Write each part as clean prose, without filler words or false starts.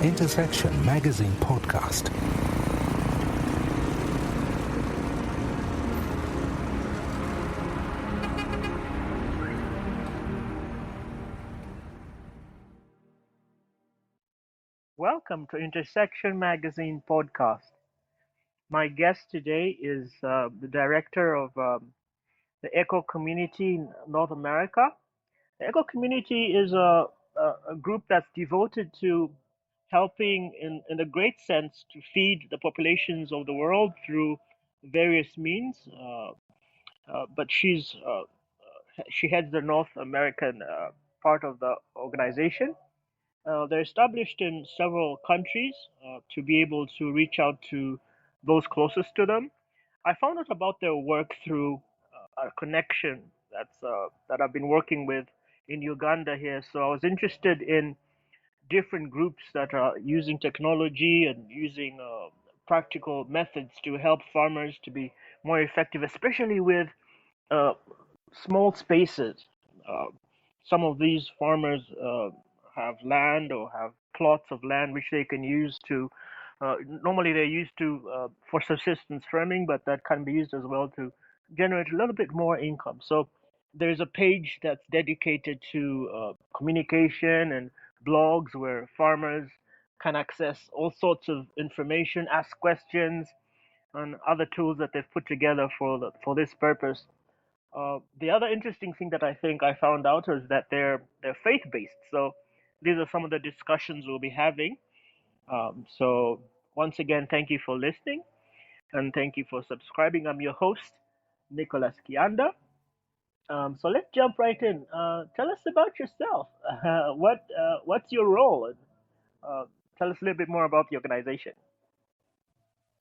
Intersection Magazine Podcast. Welcome to Intersection Magazine Podcast. My guest today is the director of the Eco Community in North America. The Eco Community is a group that's devoted to helping, in a great sense, to feed the populations of the world through various means. But she heads the North American part of the organization. They're established in several countries to be able to reach out to those closest to them. I found out about their work through a connection that I've been working with in Uganda here. So I was interested in different groups that are using technology and using practical methods to help farmers to be more effective, especially with uh, small spaces. Uh, some of these farmers have land or have plots of land which they can use to. Normally, they're used to for subsistence farming, but that can be used as well to generate a little bit more income. So there's a page that's dedicated to communication and blogs where farmers can access all sorts of information, ask questions, and other tools that they've put together for this purpose. The other interesting thing that I think I found out is that they're faith based. So these are some of the discussions we'll be having. So once again, thank you for listening and thank you for subscribing. I'm your host, Nicholas Kianda. So let's jump right in. Tell us about yourself. What's your role? And tell us a little bit more about the organization.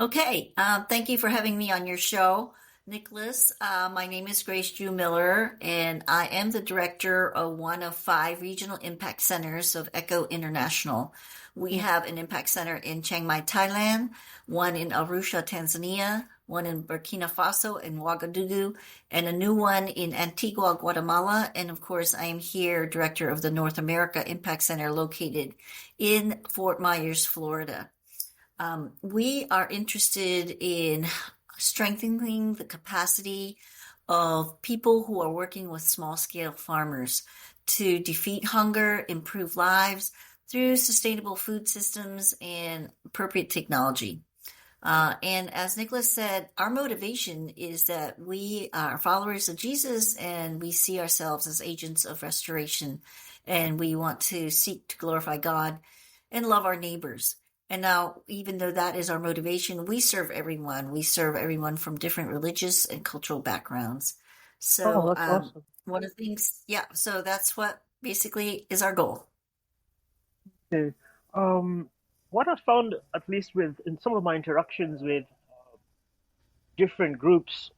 Okay, thank you for having me on your show, Nicholas. My name is Grace Drew Miller, and I am the director of one of 5 regional impact centers of ECHO International. We have an impact center in Chiang Mai, Thailand, one in Arusha, Tanzania, one in Burkina Faso and Ouagadougou, and a new one in Antigua, Guatemala. And of course, I am here, director of the North America Impact Center located in Fort Myers, Florida. We are interested in strengthening the capacity of people who are working with small-scale farmers to defeat hunger, improve lives through sustainable food systems and appropriate technology. And as Nicholas said, our motivation is that we are followers of Jesus and we see ourselves as agents of restoration, and we want to seek to glorify God and love our neighbors. And now, even though that is our motivation, we serve everyone. We serve everyone from different religious and cultural backgrounds. So, That's awesome. one of the things, so that's what basically is our goal. Okay. What I found, at least in some of my interactions with different groups,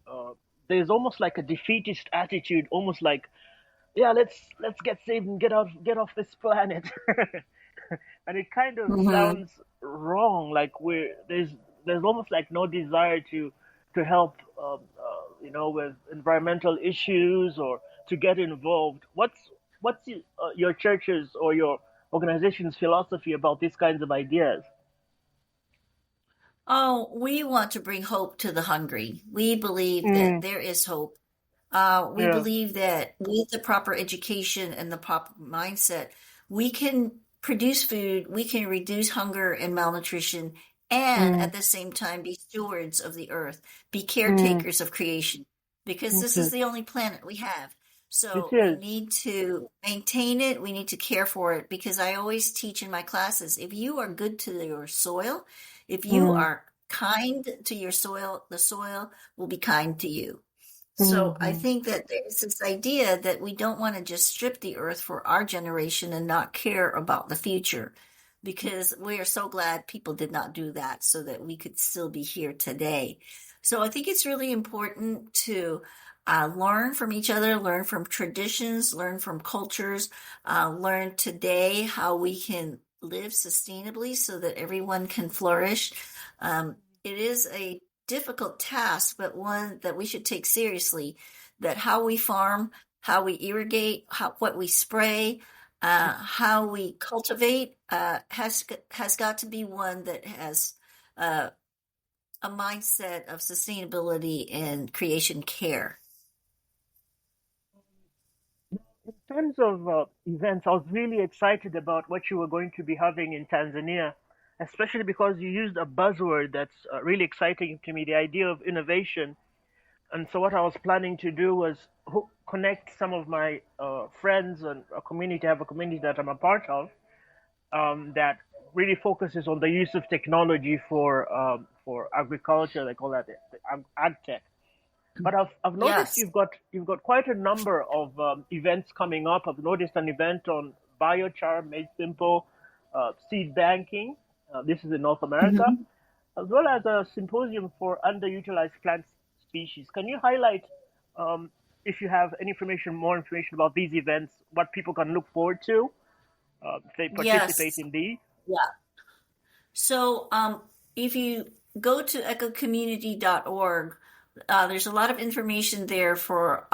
there's almost like a defeatist attitude, almost like, yeah, let's get saved and get off this planet. And it kind of sounds wrong. Like there's almost like no desire to help, with environmental issues or to get involved. What's your church's or your organization's philosophy about these kinds of ideas? Oh, we want to bring hope to the hungry. We believe that there is hope. We Yeah. believe that with the proper education and the proper mindset, we can produce food, we can reduce hunger and malnutrition, and at the same time be stewards of the earth, be caretakers of creation, because this is Okay. the only planet we have. It So we is. need to maintain it, we need to care for it, because I always teach in my classes, if you are good to your soil, if you are kind to your soil, the soil will be kind to you. So I think that there's this idea that we don't want to just strip the earth for our generation and not care about the future, because we are so glad people did not do that so that we could still be here today. So I think it's really important to learn from each other, learn from traditions, learn from cultures, learn today how we can live sustainably so that everyone can flourish. It is a difficult task, but one that we should take seriously, that how we farm, how we irrigate, what we spray, how we cultivate has got to be one that has a mindset of sustainability and creation care. In terms of events, I was really excited about what you were going to be having in Tanzania, especially because you used a buzzword that's really exciting to me, the idea of innovation. And so, what I was planning to do was connect some of my friends and a community, I have a community that I'm a part of, that really focuses on the use of technology for agriculture. They call that ag tech. But I've noticed Yes. you've got quite a number of events coming up. I've noticed an event on biochar made simple, seed banking. This is in North America, Mhm. as well as a symposium for underutilized plant species. Can you highlight, if you have any more information about these events, what people can look forward to if they participate Yes. in these? Yeah. So if you go to ecocommunity.org, there's a lot of information there for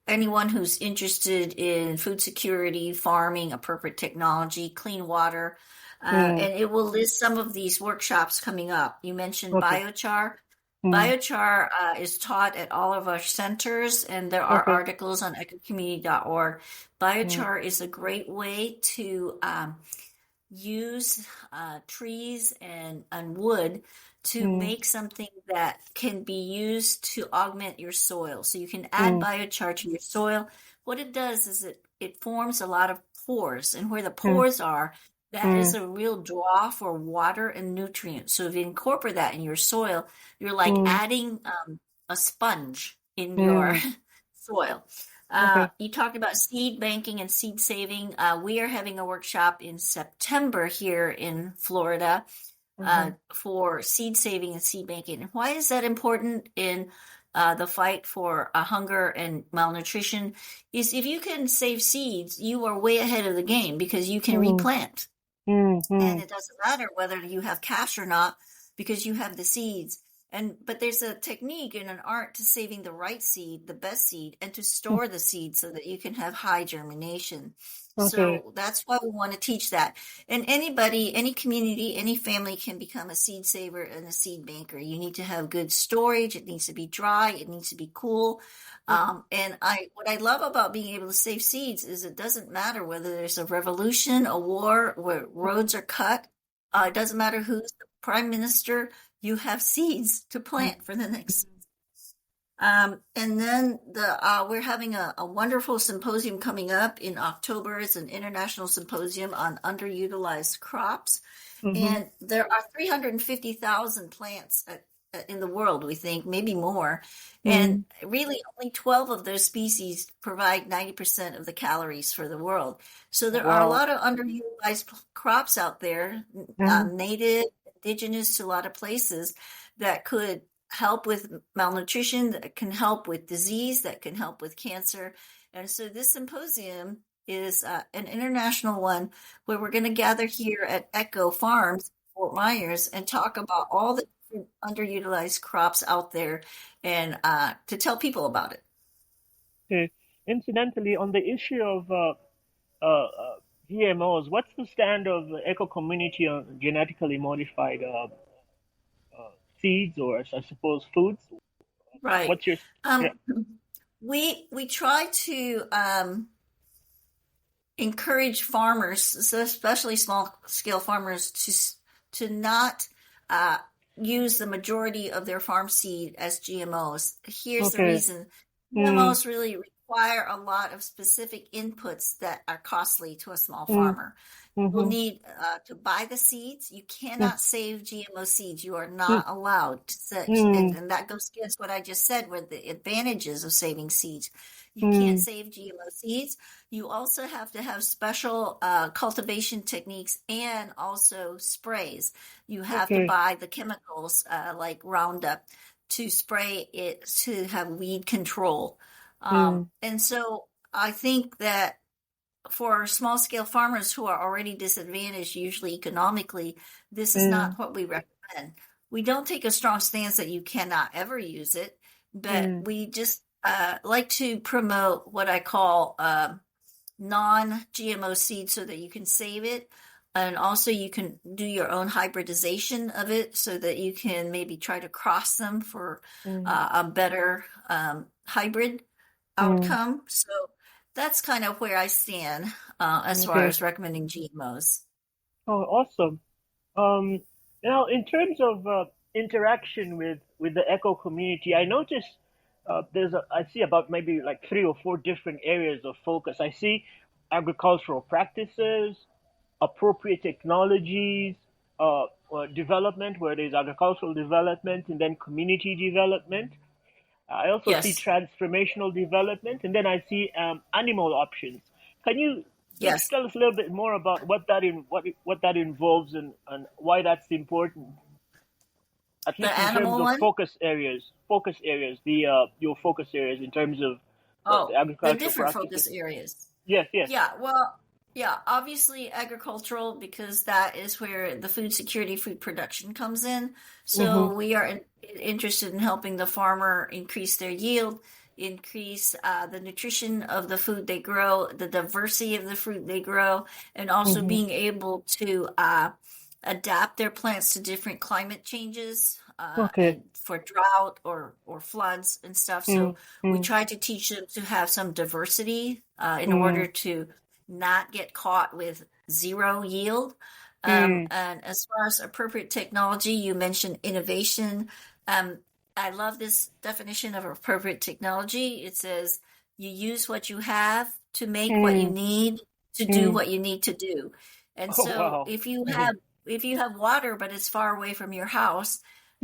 anyone who's interested in food security, farming, appropriate technology, clean water, Hmm. and it will list some of these workshops coming up. You mentioned Okay. biochar. Hmm. Biochar is taught at all of our centers, and there are Okay. articles on ecocommunity.org. Hmm. Biochar is a great way to use trees and wood to Hmm. make something that can be used to augment your soil. So you can add Hmm. biochar to your soil. What it does is it forms a lot of pores, and where the Hmm. pores are, that Hmm. is a real draw for water and nutrients. So if you incorporate that in your soil, you're like Hmm. adding a sponge in your Hmm. soil. Okay. You talked about seed banking and seed saving. We are having a workshop in September here in Florida Hmm. for seed saving and seed banking. And why is that important in the fight for hunger and malnutrition? Is if you can save seeds, you are way ahead of the game because you can Hmm. replant. Hmm. And Hmm. it doesn't matter whether you have cash or not because you have the seeds. But there's a technique and an art to saving the right seed, the best seed, and to store the seed so that you can have high germination. Okay. So that's why we want to teach that. And anybody, any community, any family can become a seed saver and a seed banker. You need to have good storage. It needs to be dry. It needs to be cool. What I love about being able to save seeds is it doesn't matter whether there's a revolution, a war, where roads are cut. It doesn't matter who's the prime minister. You have seeds to plant for the next. And then we're having a wonderful symposium coming up in October. It's an international symposium on underutilized crops. Hmm. And there are 350,000 plants in the world, we think, maybe more. And Hmm. really, only 12 of those species provide 90% of the calories for the world. So there are a Wow. lot of underutilized crops out there, Hmm. native, indigenous to a lot of places, that could help with malnutrition, that can help with disease, that can help with cancer. And so this symposium is an international one where we're going to gather here at Echo Farms, Fort Myers, and talk about all the underutilized crops out there and to tell people about it. Okay. Incidentally, on the issue of GMOs, what's the stand of the eco community on genetically modified seeds or, I suppose, foods? Right. What's your yeah? Um, we try to encourage farmers, especially small scale farmers, to not uh, use the majority of their farm seed as GMOs. Here's the Okay. reason: Hmm. GMOs really require a lot of specific inputs that are costly to a small Hmm. farmer. You will Hmm. need to buy the seeds. You Hmm. cannot save GMO seeds. You are Hmm. not allowed to and that goes against what I just said were the advantages of saving seeds. You can't Hmm. save GMO seeds. You also have to have special cultivation techniques and also sprays. You have to Okay. buy the chemicals like Roundup. to spray it to have weed control. Mm, And so I think that for small scale farmers who are already disadvantaged, usually economically, this is mm, not what we recommend. We don't take a strong stance that you cannot ever use it, but mm, we just like to promote what I call non-GMO seeds so that you can save it. And also you can do your own hybridization of it so that you can maybe try to cross them for mm, a better hybrid mm. outcome. So that's kind of where I stand as far Okay. as recommending GMOs. Oh, awesome. Um, Now, in terms of interaction with the eco community, I noticed I see about maybe like 3 or 4 different areas of focus. I see agricultural practices, appropriate technologies, development, where there's agricultural development, and then community development. I also see Yes, transformational development, and then I see animal options. Can you just yes. tell us a little bit more about what that involves and why that's important, at The least in terms animal of one? focus areas, the your focus areas in terms of the Oh, the agricultural different practices. focus areas. Yes, yes. Yeah, well, yeah, obviously agricultural because that is where the food security, food production comes in. Mm-hmm. So we are interested in helping the farmer increase their yield, increase the nutrition of the food they grow, the diversity of the fruit they grow, and also Mm-hmm. being able to adapt their plants to different climate changes Okay. and for drought or floods and stuff. So we Mm-hmm. try to teach them to have some diversity in Mm-hmm. order to not get caught with zero yield. Mm-hmm. And as far as appropriate technology, you mentioned innovation. Um, I love this definition of appropriate technology. It says you use what you have to make what you Mm-hmm. need to do what you need to do. And Oh so wow. if you have water but it's far away from your house,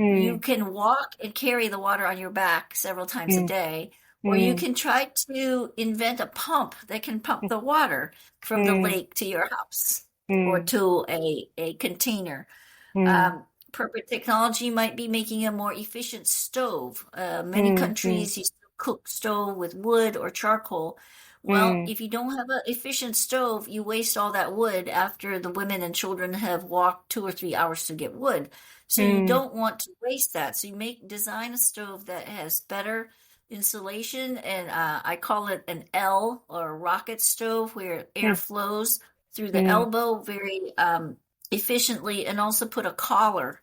you Mm-hmm. can walk and carry the water on your back several times a day, or you Mm-hmm. can try to invent a pump that can pump the water from the Mm-hmm. lake to your house or Mm-hmm. to a container. Mm-hmm. Appropriate technology might be making a more efficient stove. Many Mm-hmm. countries use cook stove with wood or charcoal. Well, Mm-hmm. if you don't have an efficient stove, you waste all that wood after the women and children have walked 2 or 3 hours to get wood. So you Mm-hmm. don't want to waste that. So you design a stove that has better insulation, and I call it an L or rocket stove, where air flows through the Mm-hmm. elbow very efficiently, and also put a collar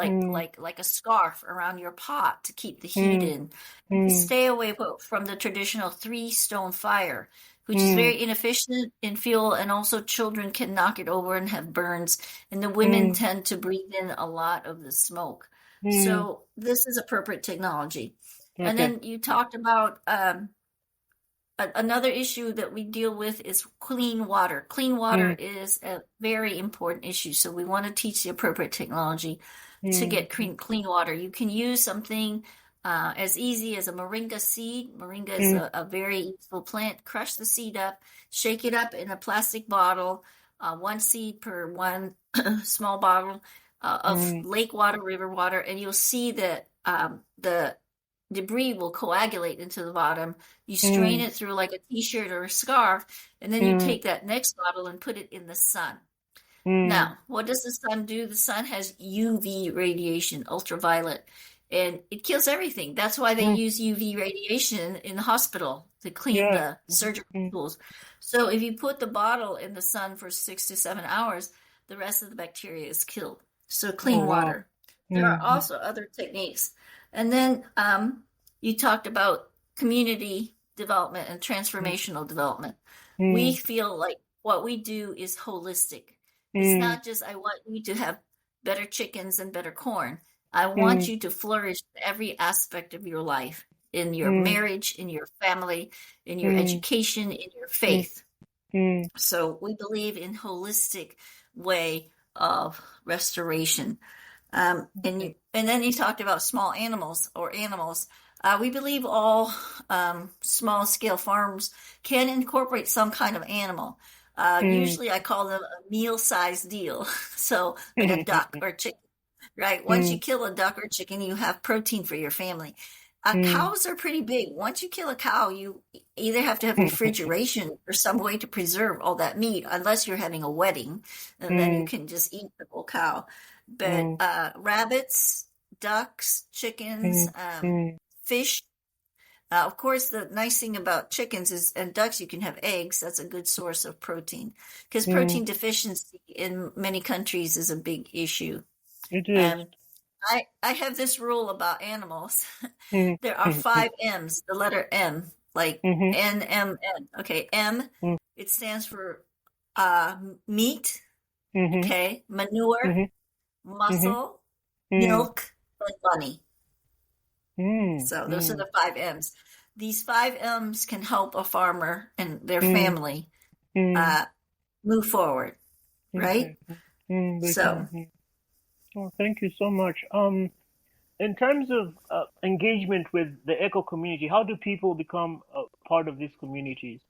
Mm-hmm. like a scarf around your pot to keep the heat Mm, in. And to mm, stay away from the traditional three stone fire, which is mm, very inefficient in fuel, and also children can knock it over and have burns, and the women mm, tend to breathe in a lot of the smoke. mm. So this is appropriate technology. And Okay. then you talked about another issue that we deal with is clean water. Clean water Mm, is a very important issue. So we want to teach the appropriate technology to mm, get clean water. You can use something as easy as a moringa seed. Moringa is mm, a very useful plant. Crush the seed up, shake it up in a plastic bottle, one seed per one small bottle of mm, lake water, river water, and you'll see that the debris will coagulate into the bottom. You strain mm, it through like a t-shirt or a scarf, and then you mm, take that next bottle and put it in the sun. mm, Now, what does the sun do? The sun has UV radiation, ultraviolet, and it kills everything. That's why they mm. use UV radiation in the hospital to clean Yes. the surgical Mm. tools. So if you put the bottle in the sun for 6 to 7 hours, the rest of the bacteria is killed. So Oh clean wow. water. There are Mm, also other techniques. And then you talked about community development and mm, transformational development. We mm, feel like what we do is holistic. It's mm, not just I want you to have better chickens and better corn. I want mm, you to flourish in every aspect of your life, in your mm, marriage, in your family, in your mm, education, in your mm, faith. mm. So we believe in holistic way of restoration. Okay. And then you talked about small animals or animals. We believe all small scale farms can incorporate some kind of animal. Mm. Usually I call them a meal sized deal. So like a duck or chicken. Right. Once you Mm, kill a duck or chicken, you have protein for your family. mm, Cows are pretty big. Once you kill a cow, you either have to have refrigeration or some way to preserve all that meat, unless you're having a wedding, and then you mm, can just eat the whole cow. But mm, rabbits, ducks, chickens, mm, mm, fish. Of course, the nice thing about chickens is, and ducks, you can have eggs. That's a good source of protein because mm. protein deficiency in many countries is a big issue. It is. Um, I have this rule about animals. Mm, There are mm, five M's, the letter M, like mhm, NMN. Okay, M, mm, it stands for meat, mhm, okay, manure, mhm, mhm, muscle, mm, milk, and money. mm, So those are mm, the five M's. These five M's can help a farmer and their mm, family mm. uh, move forward, right? Okay. They So, can. Oh, thank you so much. In terms of engagement with the eco community, how do people become part of these communities?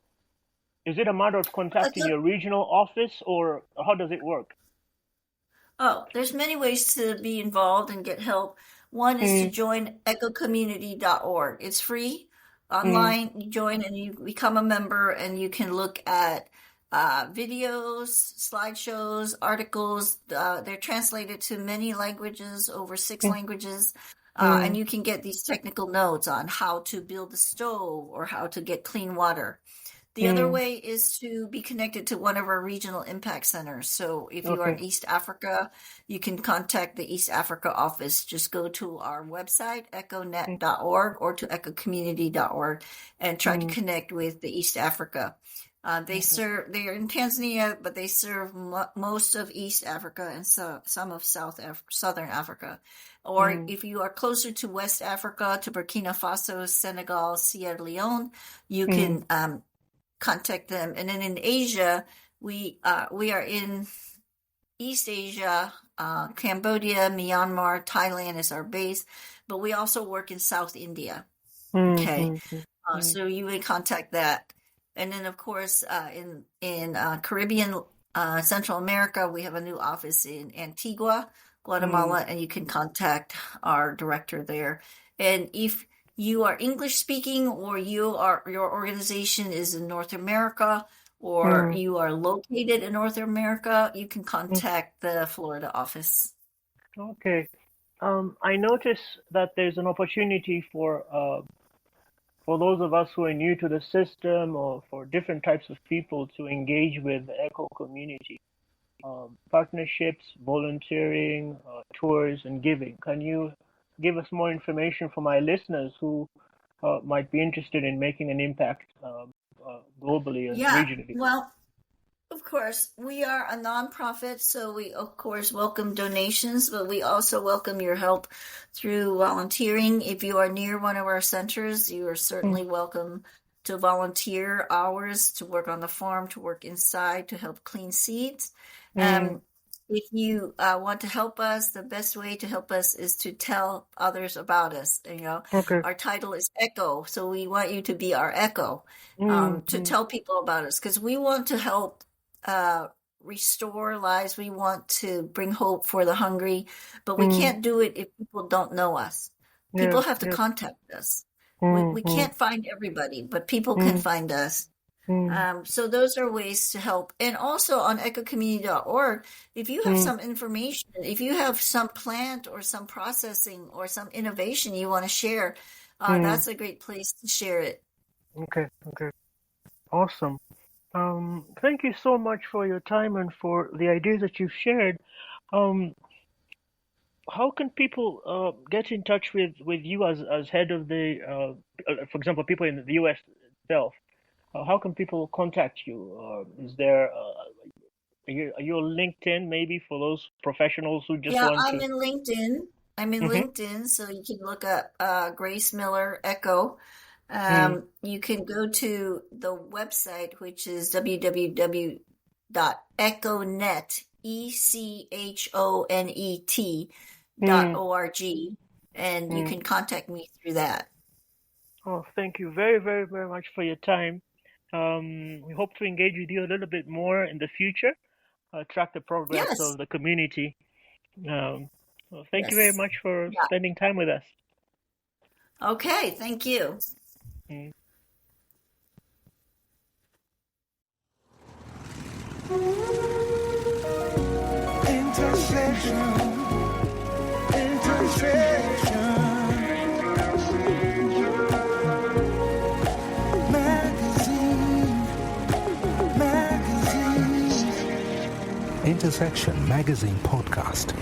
Is it a matter of contacting your regional office, or how does it work? oh, there's many ways to be involved and get help. One is to Mm, join ecocommunity.org. It's free mm, online. You join and you become a member, and you can look at videos, slideshows, articles. They're translated to many languages, over six mm, languages. And mm, you can get these technical notes on how to build a stove or how to get clean water. The other mm. way is to be connected to one of our regional impact centers. So if you are in Okay. East Africa, you can contact the East Africa office. Just go to our website, Mm, econet.org, or to ecocommunity.org and try to mm, connect with the East Africa. okay. They're in Tanzania, but they serve most of East Africa and some of Southern Africa. Or Mm, if you are closer to West Africa, to Burkina Faso, Senegal, Sierra Leone, you mm, can contact them. And then in Asia, we are in East Asia, Cambodia, Myanmar, Thailand is our base, but we also work in South India. mm, Okay, mm, mm, mm, so you would contact that. And then of course in Caribbean, Central America, we have a new office in Antigua, mm, Guatemala, and you can contact our director there. And if you are English speaking, or your organization is in North America, or mm, you are located in North America, you can mm. contact the Florida office. Okay. I notice that there's an opportunity for those of us who are new to the system, or for different types of people to engage with the eco community. Partnerships, volunteering, tours, and giving. Can you give us more information for my listeners who might be interested in making an impact globally and Yeah, regionally? well, of course, we are a nonprofit, so we of course welcome donations, but we also welcome your help through volunteering. If you are near one of our centers, you are Mm, certainly welcome to volunteer hours to work on the farm, to work inside, to help clean seeds. mm, Um, if you want to help us, the best way to help us is to tell others about us. okay. Our title is Echo, so we want you to be our echo, Mm, to mm, tell people about us, because we want to help uh, restore lives. We want to bring hope for the hungry, but we mm, can't do it if people don't know us. People yes, have to yes. contact us. We, Mm, we mm, can't find everybody, but people can mm, find us. mm, So those are ways to help. And also on ecocommunity.org, if you have mm, some information, if you have some plant or some processing or some innovation you want to share, mm. that's a great place to share it. Okay, okay. Awesome. Thank you so much for your time and for the ideas that you've shared. Um, how can people get in touch with you as head of the, for example, people in the U.S. itself? How can people contact you? Is there are you on LinkedIn maybe for those professionals who just Yeah, want I'm to? in LinkedIn. I'm in Mm-hmm, LinkedIn, so you can look up Grace Miller Echo. mm, You can go to the website, which is www.echonet, mm, ECHONET.org, and you mm. can contact me through that. Oh, thank you very, very, very much for your time. We hope to engage with you a little bit more in the future, track the progress Yes. of the community. Um, Well, thank you very Yes. much for Yeah. spending time with us. Okay, thank you. Mm. Intersection Magazine Podcast.